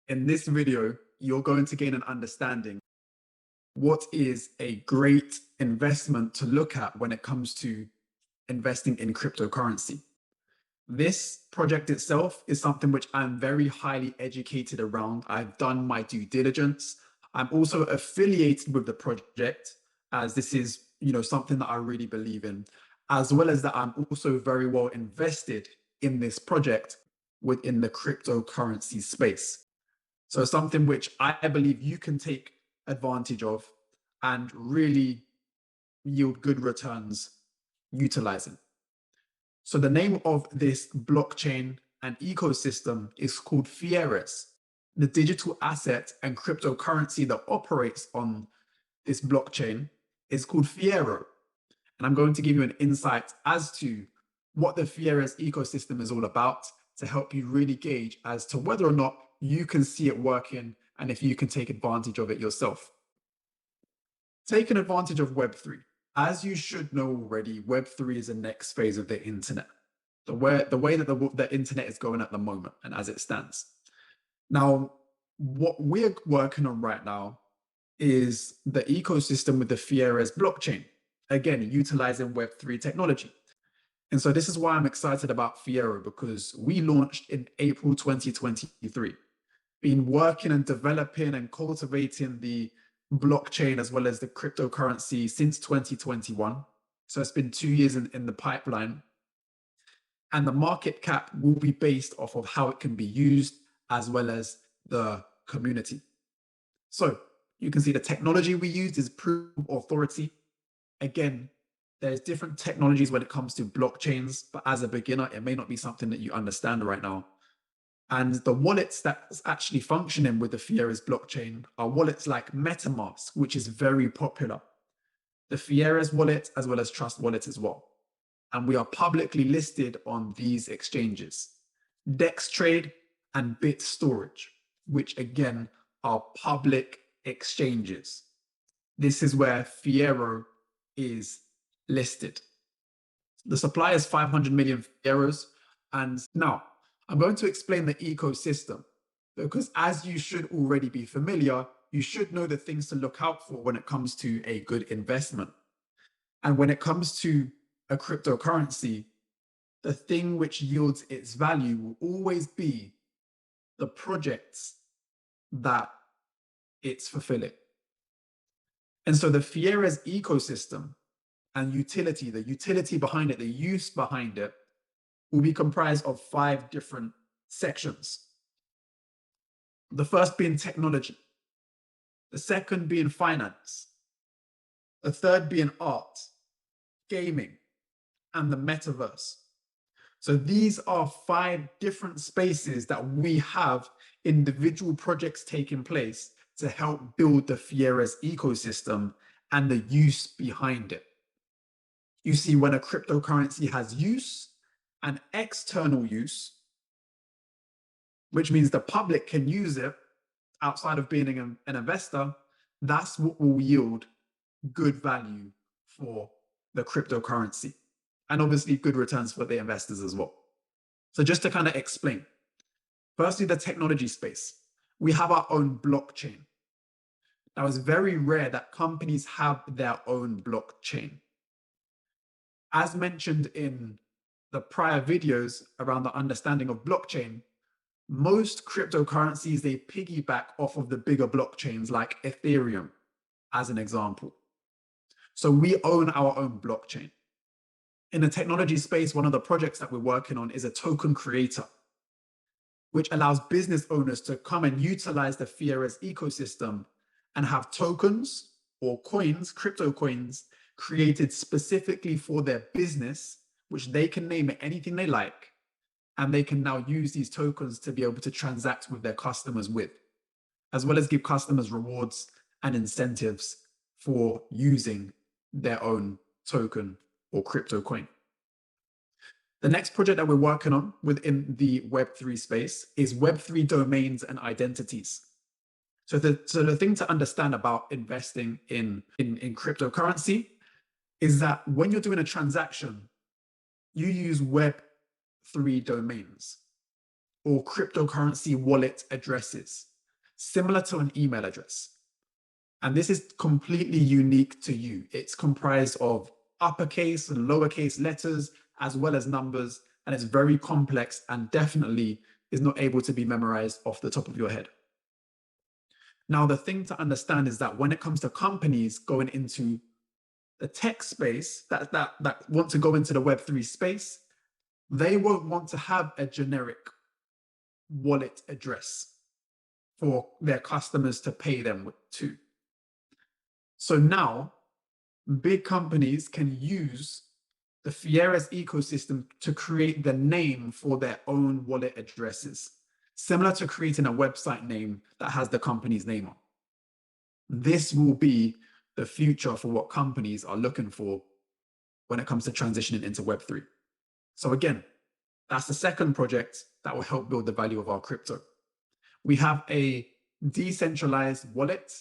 In this video, you're going to gain an understanding what is a great investment to look at when it comes to investing in cryptocurrency. This project itself is something which I'm very highly educated around. I've done my due diligence. I'm also affiliated with the project as this is, something that I really believe in, as well as that I'm also very well invested in this project within the cryptocurrency space. So something which I believe you can take advantage of and really yield good returns utilizing. So the name of this blockchain and ecosystem is called Fieres. The digital asset and cryptocurrency that operates on this blockchain is called Fiero. And I'm going to give you an insight as to what the Fieres ecosystem is all about to help you really gauge as to whether or not you can see it working and if you can take advantage of it yourself. Taking advantage of Web3. As you should know already, Web3 is the next phase of the internet, the way that the internet is going at the moment and as it stands. Now, what we're working on right now is the ecosystem with the Fieres blockchain, again, utilizing Web3 technology. And so this is why I'm excited about Fiero, because we launched in April 2023, been working and developing and cultivating the blockchain as well as the cryptocurrency since 2021. So it's been 2 years in the pipeline. And the market cap will be based off of how it can be used as well as the community. So you can see the technology we used is proof of authority. Again, there's different technologies when it comes to blockchains, but as a beginner, it may not be something that you understand right now. And the wallets that's actually functioning with the Fieres blockchain are wallets like MetaMask, which is very popular. The Fieres wallet, as well as Trust Wallet as well. And we are publicly listed on these exchanges, DexTrade and BitStorage, which again are public exchanges. This is where Fiero is listed. The supply is 500 million Fieros. And now I'm going to explain the ecosystem because as you should already be familiar, you should know the things to look out for when it comes to a good investment. And when it comes to a cryptocurrency, the thing which yields its value will always be the projects that it's fulfilling. And so the Fieres ecosystem and utility, the utility behind it, the use behind it, will be comprised of 5 different sections. The first being technology, the second being finance, the third being art, gaming, and the metaverse. So these are 5 different spaces that we have individual projects taking place to help build the Fieres ecosystem and the use behind it. You see, when a cryptocurrency has use, an external use, which means the public can use it outside of being an investor, that's what will yield good value for the cryptocurrency and obviously good returns for the investors as well. So just to kind of explain, firstly, the technology space, we have our own blockchain. Now it's very rare that companies have their own blockchain. As mentioned in the prior videos around the understanding of blockchain, most cryptocurrencies, they piggyback off of the bigger blockchains like Ethereum, as an example. So we own our own blockchain. In the technology space, one of the projects that we're working on is a token creator, which allows business owners to come and utilize the Fieres ecosystem and have tokens or coins, crypto coins, created specifically for their business, which they can name it anything they like. And they can now use these tokens to be able to transact with their customers with, as well as give customers rewards and incentives for using their own token or crypto coin. The next project that we're working on within the Web3 space is Web3 domains and identities. So the thing to understand about investing in cryptocurrency is that when you're doing a transaction, you use Web3 domains or cryptocurrency wallet addresses. similar to an email address. And this is completely unique to you. It's comprised of uppercase and lowercase letters, as well as numbers, and it's very complex and definitely is not able to be memorized off the top of your head. Now, the thing to understand is that when it comes to companies going into the tech space that want to go into the Web3 space, they won't want to have a generic wallet address for their customers to pay them to. So now big companies can use the Fieres ecosystem to create the name for their own wallet addresses, similar to creating a website name that has the company's name on. This will be the future for what companies are looking for when it comes to transitioning into Web3. So again, that's the second project that will help build the value of our crypto. We have a decentralized wallet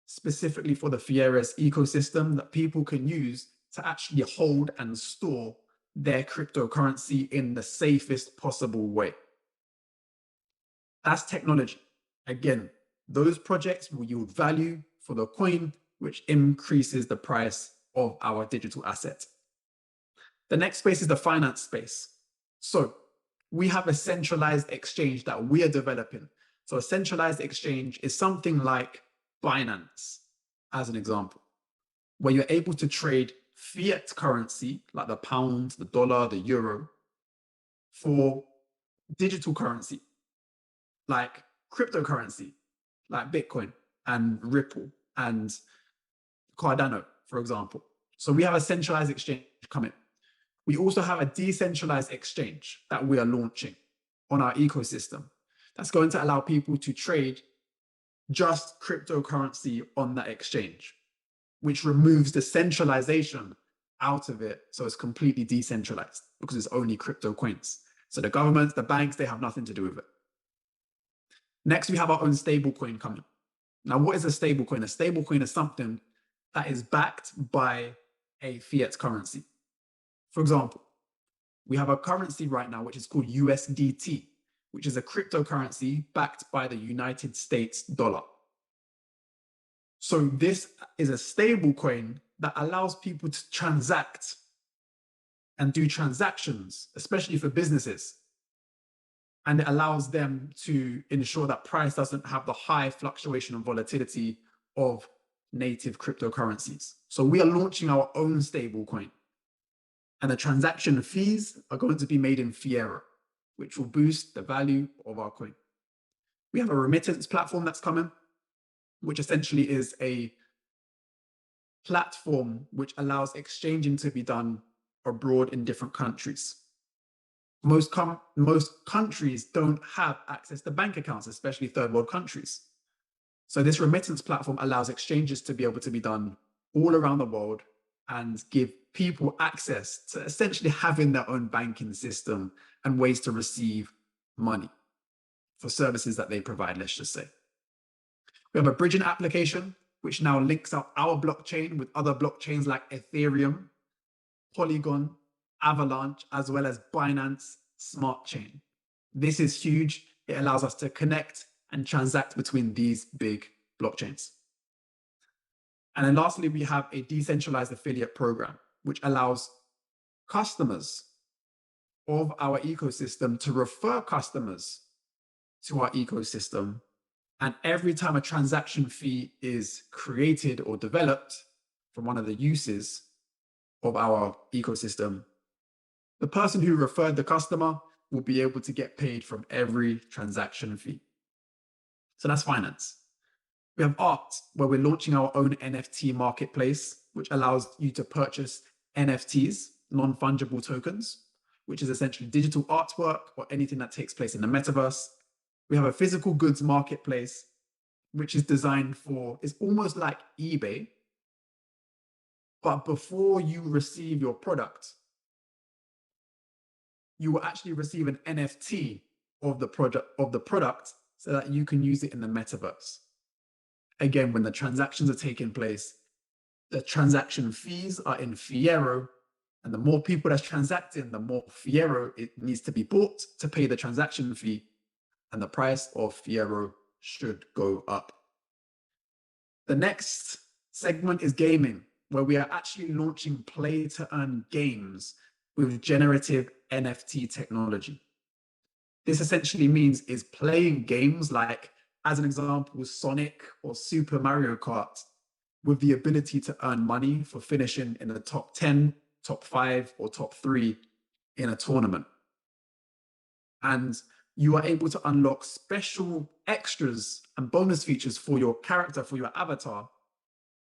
specifically for the Fieres ecosystem that people can use to actually hold and store their cryptocurrency in the safest possible way. That's technology. Again, those projects will yield value for the coin, which increases the price of our digital asset. The next space is the finance space. So we have a centralized exchange that we are developing. So a centralized exchange is something like Binance, as an example, where you're able to trade fiat currency, like the pound, the dollar, the euro, for digital currency, like cryptocurrency, like Bitcoin and Ripple and Cardano, for example. So we have a centralized exchange coming. We also have a decentralized exchange that we are launching on our ecosystem. That's going to allow people to trade just cryptocurrency on that exchange, which removes the centralization out of it. So it's completely decentralized because it's only crypto coins. So the governments, the banks, they have nothing to do with it. Next, we have our own stablecoin coming. Now, what is a stablecoin? A stablecoin is something that is backed by a fiat currency. For example, we have a currency right now, which is called USDT, which is a cryptocurrency backed by the United States dollar. So this is a stable coin that allows people to transact and do transactions, especially for businesses. And it allows them to ensure that price doesn't have the high fluctuation and volatility of native cryptocurrencies. So we are launching our own stable coin. And the transaction fees are going to be made in Fiero, which will boost the value of our coin. We have a remittance platform that's coming, which essentially is a platform which allows exchanging to be done abroad in different countries. Most countries don't have access to bank accounts, especially third world countries. So this remittance platform allows exchanges to be able to be done all around the world and give people access to essentially having their own banking system and ways to receive money for services that they provide, let's just say. We have a bridging application, which now links up our blockchain with other blockchains like Ethereum, Polygon, Avalanche, as well as Binance Smart Chain. This is huge. It allows us to connect and transact between these big blockchains. And then lastly, we have a decentralized affiliate program, which allows customers of our ecosystem to refer customers to our ecosystem. And every time a transaction fee is created or developed from one of the uses of our ecosystem, the person who referred the customer will be able to get paid from every transaction fee. So that's finance. We have art, where we're launching our own NFT marketplace, which allows you to purchase NFTs, non-fungible tokens, which is essentially digital artwork or anything that takes place in the metaverse. We have a physical goods marketplace, which is designed for, it's almost like eBay, but before you receive your product, you will actually receive an NFT of the product so that you can use it in the metaverse. Again, when the transactions are taking place, the transaction fees are in Fiero, and the more people that's transacting, the more Fiero it needs to be bought to pay the transaction fee, and the price of Fiero should go up. The next segment is gaming, where we are actually launching play-to-earn games with generative NFT technology. This essentially means is playing games like, as an example, Sonic or Super Mario Kart with the ability to earn money for finishing in the top 10, top 5, or top 3 in a tournament. And you are able to unlock special extras and bonus features for your character, for your avatar,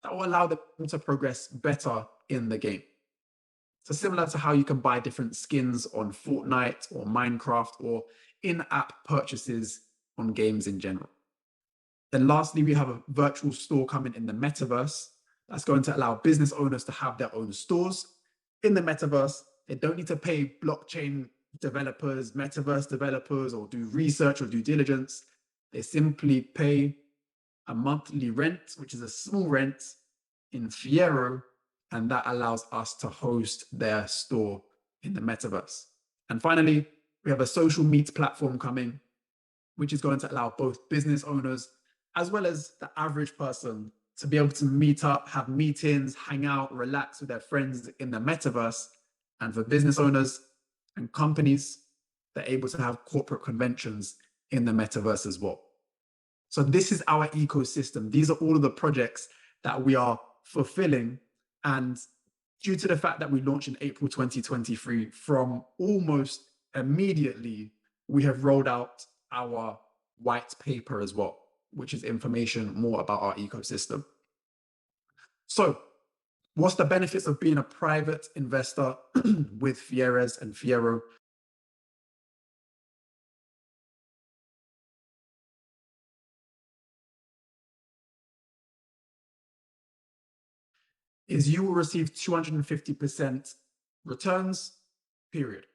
that will allow them to progress better in the game. So similar to how you can buy different skins on Fortnite or Minecraft or in-app purchases on games in general. Then lastly, we have a virtual store coming in the metaverse that's going to allow business owners to have their own stores in the metaverse. They don't need to pay blockchain developers, metaverse developers, or do research or due diligence. They simply pay a monthly rent, which is a small rent in Fiero, and that allows us to host their store in the metaverse. And finally, we have a social meet platform coming, which is going to allow both business owners as well as the average person to be able to meet up, have meetings, hang out, relax with their friends in the metaverse. And for business owners and companies, they're able to have corporate conventions in the metaverse as well. So this is our ecosystem. These are all of the projects that we are fulfilling. And due to the fact that we launched in April 2023, from almost immediately, we have rolled out our white paper as well, which is information more about our ecosystem. So what's the benefits of being a private investor with Fieres and Fiero? Is you will receive 250% returns, period.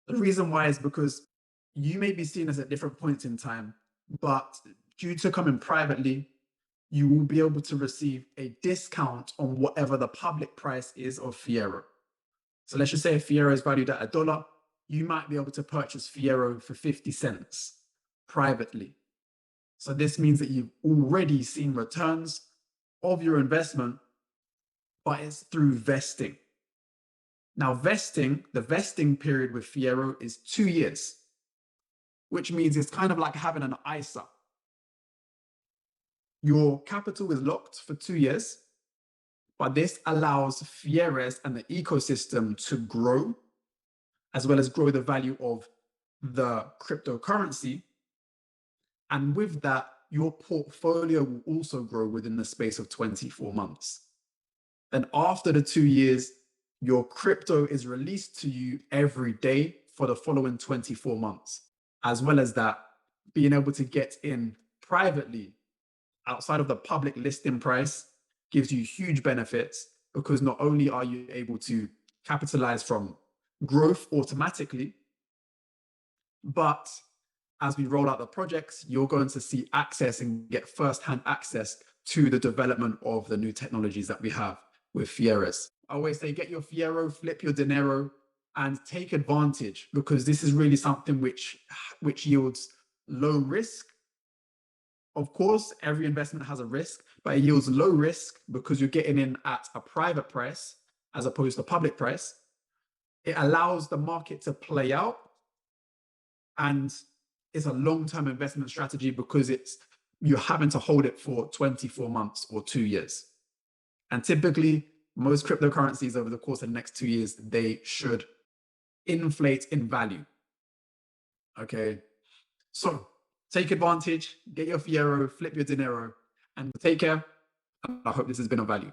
The reason why is because you may be seen as at different points in time, but due to coming privately, you will be able to receive a discount on whatever the public price is of Fiero. So let's just say if Fiero is valued at $1, you might be able to purchase Fiero for 50 cents privately. So this means that you've already seen returns of your investment, but it's through vesting. Now, the vesting period with Fiero is 2 years, which means it's kind of like having an ISA. Your capital is locked for 2 years, but this allows Fieres and the ecosystem to grow, as well as grow the value of the cryptocurrency. And with that, your portfolio will also grow within the space of 24 months. Then after the 2 years, your crypto is released to you every day for the following 24 months. As well as that, being able to get in privately outside of the public listing price gives you huge benefits, because not only are you able to capitalize from growth automatically, but as we roll out the projects, you're going to see access and get first-hand access to the development of the new technologies that we have with Fieres. I always say, get your Fiero, flip your dinero, and take advantage, because this is really something which yields low risk. Of course, every investment has a risk, but it yields low risk because you're getting in at a private price as opposed to public price. It allows the market to play out, and it's a long-term investment strategy because you're having to hold it for 24 months or 2 years. And typically, most cryptocurrencies over the course of the next 2 years, they should inflate in value. Okay, so take advantage, get your Fiero, flip your dinero, and take care. I hope this has been of value.